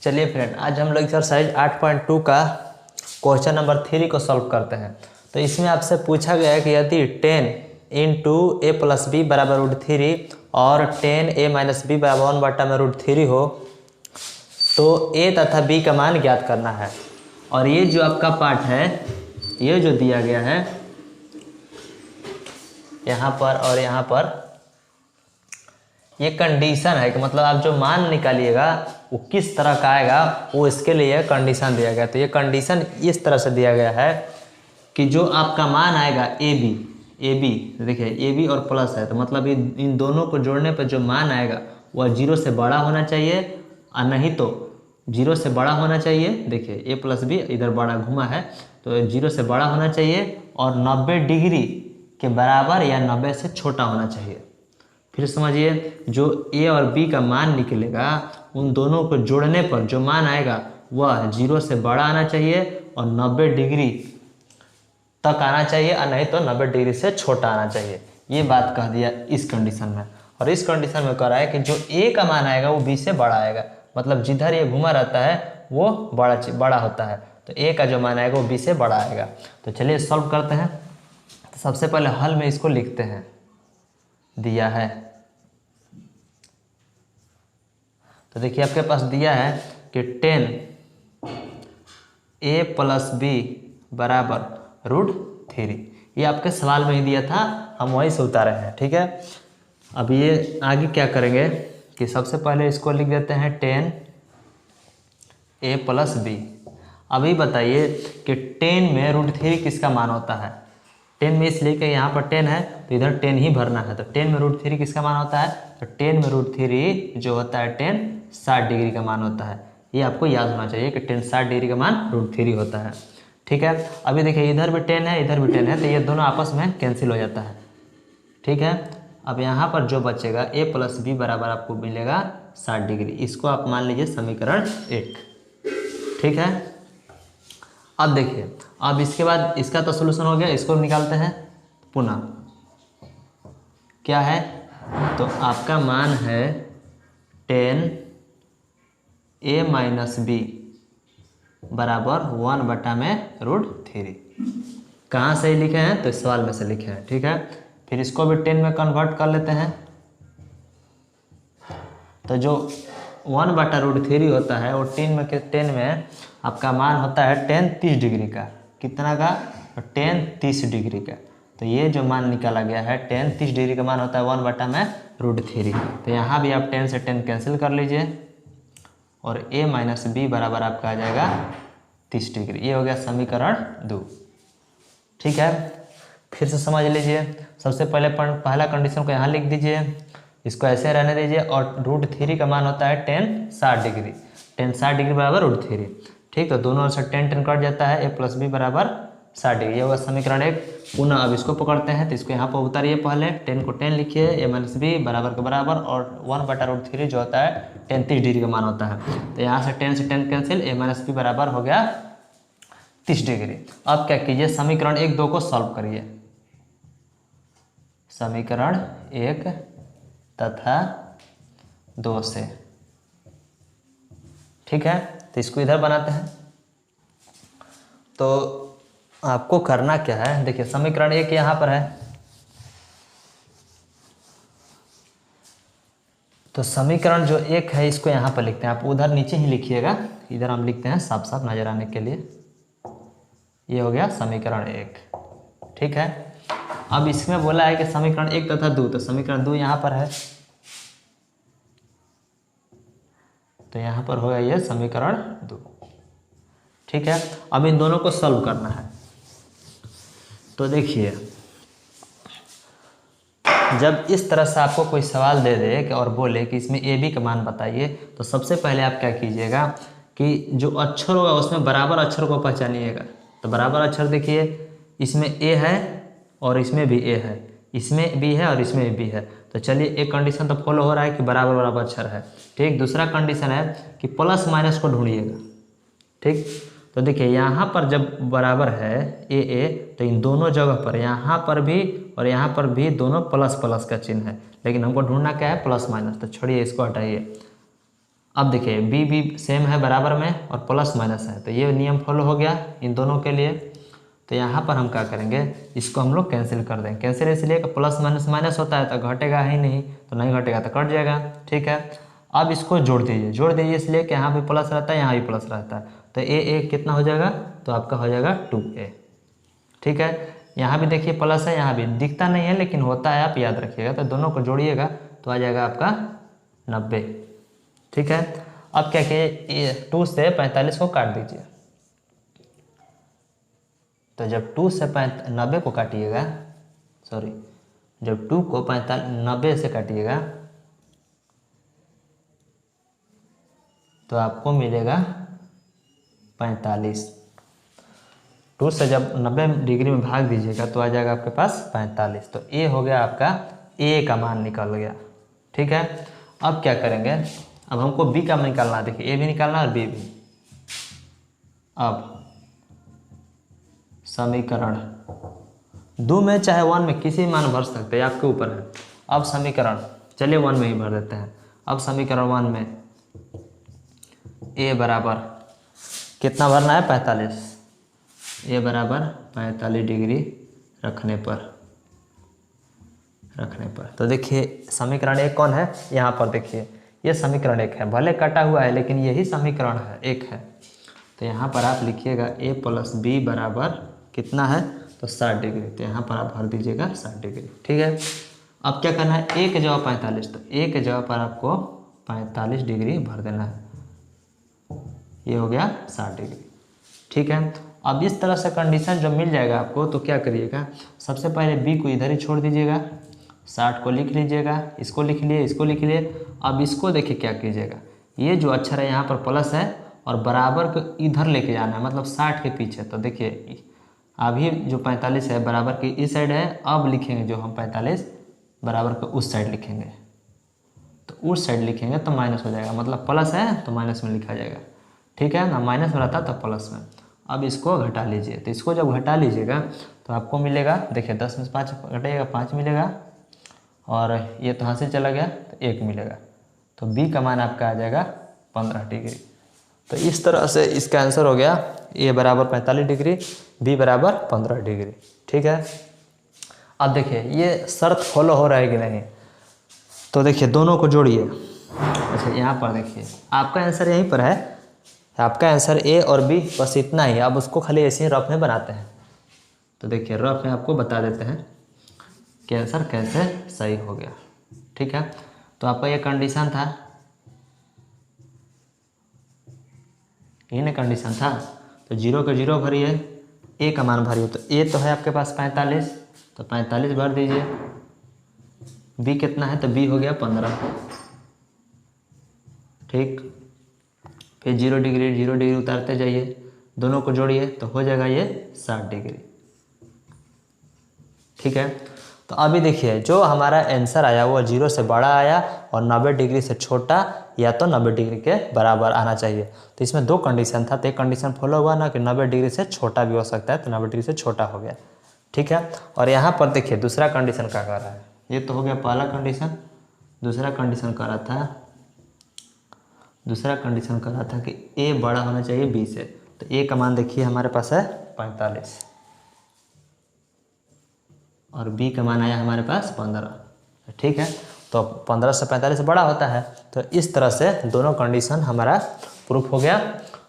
चलिए फ्रेंड, आज हम लोग एक्सरसाइज 8.2 का क्वेश्चन नंबर 3 को सॉल्व करते हैं। तो इसमें आपसे पूछा गया है कि यदि 10 इंटू ए प्लस बी बराबर √3 और 10a माइनस बी बराबर 1/√3 हो तो ए तथा बी का मान ज्ञात करना है। और ये जो आपका पार्ट है, ये जो दिया गया है यहाँ पर और यहाँ पर, ये कंडीशन है कि मतलब आप जो मान निकालिएगा वो किस तरह का आएगा, वो इसके लिए कंडीशन दिया गया। तो ये कंडीशन इस तरह से दिया गया है कि जो आपका मान आएगा ए बी देखिए ए बी और प्लस है, तो मतलब इन दोनों को जोड़ने पर जो मान आएगा वह 0 से बड़ा होना चाहिए, और नहीं तो 0 से बड़ा होना चाहिए। देखिए ए प्लस बी इधर बड़ा घुमा है तो 0 से बड़ा होना चाहिए और 90 डिग्री के बराबर या 90 से छोटा होना चाहिए। फिर समझिए, जो ए और बी का मान निकलेगा उन दोनों को जोड़ने पर जो मान आएगा वह 0 से बड़ा आना चाहिए और 90 डिग्री तक आना चाहिए, और नहीं तो 90 डिग्री से छोटा आना चाहिए। ये बात कह दिया इस कंडीशन में। और इस कंडीशन में कह रहा है कि जो ए का मान आएगा वो बी से बड़ा आएगा, मतलब जिधर ये घुमा रहता है वो बड़ा होता है, तो ए का जो मान आएगा वो बी से बड़ा आएगा। तो चलिए सॉल्व करते हैं। तो सबसे पहले हल में इसको लिखते हैं, दिया है। तो देखिए आपके पास दिया है कि 10a प्लस बी बराबर √3। ये आपके सवाल में ही दिया था, हम वहीं से उतारे हैं। ठीक है, अब ये आगे क्या करेंगे कि सबसे पहले इसको लिख देते हैं 10a प्लस बी। अभी बताइए कि 10 में √3 किसका मान होता है। 10 में इसलिए कि यहाँ पर 10 है तो इधर 10 ही भरना है, तो 10 में √3 किसका मान होता है, तो 10 में √3 जो होता है 10 60 डिग्री का मान होता है। ये आपको याद होना चाहिए कि 10 60 डिग्री का मान √3 होता है। ठीक है, अभी देखिए इधर भी 10 है इधर भी 10 है, तो ये दोनों आपस में कैंसिल हो जाता है। ठीक है, अब यहाँ पर जो बचेगा a प्लस बी बराबर आपको मिलेगा 60 डिग्री। इसको आप मान लीजिए समीकरण 1। ठीक है, अब देखिए, अब इसके बाद इसका तो सोल्यूशन हो गया, इसको निकालते हैं पुनः। क्या है, तो आपका मान है 10a माइनस बी बराबर 1/√3। कहाँ से लिखे हैं, तो इस सवाल में से लिखे हैं। ठीक है, फिर इसको भी 10 में कन्वर्ट कर लेते हैं। तो जो 1/√3 होता है वो 10 में आपका मान होता है 10 30 डिग्री का। कितना का, 10 30 डिग्री का। तो ये जो मान निकाला गया है 10 30 डिग्री का मान होता है 1/√3। तो यहाँ भी आप 10 से 10 कैंसिल कर लीजिए और a माइनस बी बराबर आपका आ जाएगा 30 डिग्री। ये हो गया समीकरण 2। ठीक है, फिर से समझ लीजिए। सबसे पहले पहला कंडीशन को यहाँ लिख दीजिए, इसको ऐसे रहने दीजिए, और √3 का मान होता है 10 60 डिग्री। 10 60 डिग्री बराबर √3। ठीक, तो दोनों से 10 10 कट जाता है, a प्लस बी बराबर 60 डिग्री। ये होगा समीकरण 1। पुनः अब इसको पकड़ते हैं, तो इसको यहाँ पर उतारिए। पहले 10 को 10 लिखिए, a माइनस बी बराबर के बराबर, और 1/√3 जो होता है 10 30 डिग्री का मान होता है। तो यहाँ से 10 से 10 कैंसिल, a माइनस बी बराबर हो गया 30 डिग्री। अब क्या कीजिए, समीकरण 1 2 को सॉल्व करिए। समीकरण 1 तथा 2 से। ठीक है, तो इसको इधर बनाते हैं। तो आपको करना क्या है, देखिए समीकरण 1 यहाँ पर है, तो समीकरण जो 1 है इसको यहाँ पर लिखते हैं। आप उधर नीचे ही लिखिएगा, इधर हम लिखते हैं साफ साफ नजर आने के लिए। ये हो गया समीकरण 1। ठीक है, अब इसमें बोला है कि समीकरण 1 तथा 2, तो समीकरण 2 यहाँ पर है, तो यहाँ पर होगा ये समीकरण 2। ठीक है, अब इन दोनों को सॉल्व करना है। तो देखिए, जब इस तरह से आपको कोई सवाल दे दे कि और बोले कि इसमें ए बी का मान बताइए, तो सबसे पहले आप क्या कीजिएगा कि जो अक्षर होगा उसमें बराबर अक्षर को पहचानिएगा। तो बराबर अक्षर देखिए, इसमें ए है और इसमें भी ए है, इसमें भी है और इसमें भी है। तो चलिए, एक कंडीशन तो फॉलो हो रहा है कि बराबर बराबर अक्षर है। ठीक, दूसरा कंडीशन है कि प्लस माइनस को ढूंढिएगा। ठीक, तो देखिए यहाँ पर जब बराबर है ए, तो इन दोनों जगह पर, यहाँ पर भी और यहाँ पर भी दोनों प्लस प्लस का चिन्ह है, लेकिन हमको ढूंढना क्या है, प्लस माइनस। तो छोड़िए, इसको हटाइए। अब देखिए बी भी सेम है बराबर में और प्लस माइनस है, तो ये नियम फॉलो हो गया इन दोनों के लिए। तो यहाँ पर हम क्या करेंगे, इसको हम लोग कैंसिल कर देंगे। कैंसिल इसलिए कि प्लस माइनस माइनस होता है तो घटेगा ही नहीं, तो नहीं घटेगा तो कट जाएगा। ठीक है, अब इसको जोड़ दीजिए। जोड़ दीजिए इसलिए कि यहाँ भी प्लस रहता है, यहाँ भी प्लस रहता है, तो ए कितना हो जाएगा, तो आपका हो जाएगा 2a। ठीक है, यहाँ भी देखिए प्लस है, यहाँ भी दिखता नहीं है लेकिन होता है, आप याद रखिएगा। तो दोनों को जोड़िएगा तो आ जाएगा आपका 90। ठीक है, अब क्या किए, 2 से 45 को काट दीजिए। तो जब 2 से 90 को काटिएगा, सॉरी जब 2 को 90 से काटिएगा तो आपको मिलेगा 45। 2 से जब 90 डिग्री में भाग दीजिएगा तो आ जाएगा आपके पास 45। तो ए हो गया आपका, ए का मान निकल गया। ठीक है, अब क्या करेंगे, अब हमको बी का मान निकालना है। देखिए ए भी निकालना है और बी भी। अब समीकरण 2 में चाहे 1 में किसी मान भर सकते हैं, आपके ऊपर है। अब समीकरण चलिए 1 में ही भर देते हैं। अब समीकरण 1 में ए बराबर कितना भरना है, 45। ए बराबर 45 डिग्री रखने पर तो देखिए समीकरण 1 कौन है, यहाँ पर देखिए ये समीकरण 1 है, भले कटा हुआ है लेकिन यही समीकरण है 1 है। तो यहाँ पर आप लिखिएगा a प्लस बी बराबर कितना है, तो 60 डिग्री। तो यहाँ पर आप भर दीजिएगा 60 डिग्री। ठीक है, अब क्या करना है, a के जगह 45, तो a के जगह पर आपको 45 डिग्री भर देना है। ये हो गया 60 डिग्री। ठीक है, अब इस तरह से कंडीशन जब मिल जाएगा आपको तो क्या करिएगा, सबसे पहले b को इधर ही छोड़ दीजिएगा, 60 को लिख लीजिएगा, इसको लिख लिए, इसको लिख लिए। अब इसको देखिए क्या कीजिएगा, ये जो अक्षर है यहाँ पर प्लस है और बराबर को इधर लेके जाना है, मतलब 60 के पीछे। तो देखिए अभी जो 45 है बराबर की इस साइड है, अब लिखेंगे जो हम 45 बराबर को उस साइड लिखेंगे। तो उस साइड लिखेंगे तो माइनस हो जाएगा, मतलब प्लस है तो माइनस में लिखा जाएगा। ठीक है ना, माइनस में रहता तो प्लस में। अब इसको घटा लीजिए, तो इसको जब घटा लीजिएगा तो आपको मिलेगा, देखिए 10 में से 5 घटाइएगा 5 मिलेगा, और ये तो यहाँ से चला गया तो 1 मिलेगा। तो बी का मान आपका आ जाएगा 15 डिग्री। तो इस तरह से इसका आंसर हो गया ए बराबर 45 डिग्री, बी बराबर 15 डिग्री। ठीक है, अब देखिए ये शर्त फॉलो हो रहा है कि नहीं, तो देखिए दोनों को जोड़िए। अच्छा यहाँ पर देखिए आपका आंसर यहीं पर है, आपका आंसर ए और बी, बस इतना ही। अब उसको खाली ऐसे ही रफ में बनाते हैं। तो देखिए रफ में आपको बता देते हैं कि आंसर कैसे सही हो गया। ठीक है, तो आपका ये कंडीशन था, ये ना कंडीशन था। तो 0 के 0 भरिए, ए का मान भरिए। तो ए तो है आपके पास 45, तो 45 भर दीजिए। बी कितना है, तो बी हो गया 15। ठीक, फिर 0 डिग्री उतारते जाइए, दोनों को जोड़िए तो हो जाएगा ये 60 डिग्री। ठीक है, तो अभी देखिए जो हमारा आंसर आया वो 0 से बड़ा आया और 90 डिग्री से छोटा या तो 90 डिग्री के बराबर आना चाहिए। तो इसमें 2 कंडीशन था, तो एक कंडीशन फॉलो हुआ ना कि 90 डिग्री से छोटा भी हो सकता है, तो 90 डिग्री से छोटा हो गया। ठीक है, और यहाँ पर देखिए दूसरा कंडीशन क्या कर रहा है, ये तो हो गया पहला कंडीशन। दूसरा कंडीशन कर रहा था कि ए बड़ा होना चाहिए बी से। तो ए का मान देखिए हमारे पास है 45 और बी का मान आया हमारे पास 15। ठीक है, तो 15 से 45 बड़ा होता है। तो इस तरह से दोनों कंडीशन हमारा प्रूफ हो गया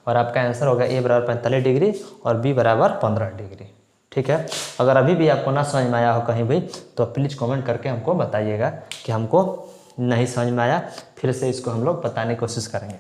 और आपका आंसर हो गया ए बराबर 45 डिग्री और बी बराबर 15 डिग्री। ठीक है, अगर अभी भी आपको ना समझ में आया हो कहीं भी तो प्लीज़ कमेंट करके हमको बताइएगा कि हमको नहीं समझ में आया, फिर से इसको हम लोग बताने की कोशिश करेंगे।